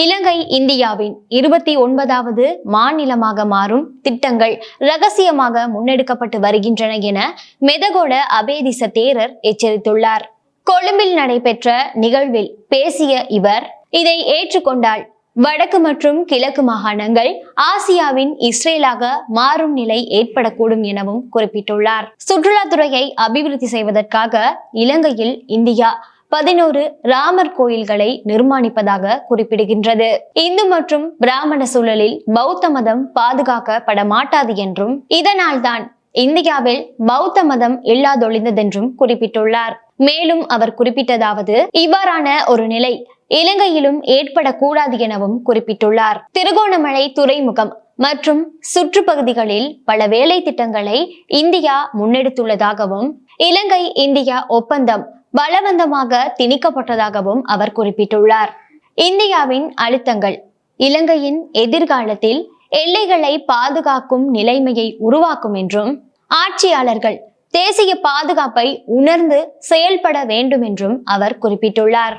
இலங்கை இந்தியாவின் 29வது மாநிலமாக மாறும் திட்டங்கள் ரகசியமாக முன்னெடுக்கப்பட்டு வருகின்றன என மெதகொட அபேதிச தேரர் எச்சரித்துள்ளார். கொழும்பில் நடைபெற்ற நிகழ்வில் பேசிய இவர், இதை ஏற்றுக்கொண்டால் வடக்கு மற்றும் கிழக்கு மாகாணங்கள் ஆசியாவின் இஸ்ரேலாக மாறும் நிலை ஏற்படக்கூடும் எனவும் குறிப்பிட்டுள்ளார். சுற்றுலாத்துறையை அபிவிருத்தி செய்வதற்காக இலங்கையில் இந்தியா 11 ராமர் கோயில்களை நிர்மாணிப்பதாக குறிப்பிடுகின்றது. இந்து மற்றும் பிராமண சூழலில் பௌத்த மதம் பாதுகாக்கப்பட மாட்டாது என்றும், இதனால் தான் இந்தியாவில் பௌத்த மதம் இல்லாதொழிந்ததென்றும் குறிப்பிட்டுள்ளார். மேலும் அவர் குறிப்பிட்டதாவது, இவ்வாறான ஒரு நிலை இலங்கையிலும் ஏற்படக்கூடாது எனவும் குறிப்பிட்டுள்ளார். திருகோணமலை துறைமுகம் மற்றும் சுற்றுப்பகுதிகளில் பல வேலை திட்டங்களை இந்தியா முன்னெடுத்துள்ளதாகவும், இலங்கை இந்தியா ஒப்பந்தம் பலவந்தமாக திணிக்கப்பட்டதாகவும் அவர் குறிப்பிட்டுள்ளார். இந்தியாவின் அழுத்தங்கள் இலங்கையின் எதிர்காலத்தில் எல்லைகளை பாதுகாக்கும் நிலைமையை உருவாக்கும் என்றும், ஆட்சியாளர்கள் தேசிய பாதுகாப்பை உணர்ந்து செயல்பட வேண்டும் என்றும் அவர் குறிப்பிட்டுள்ளார்.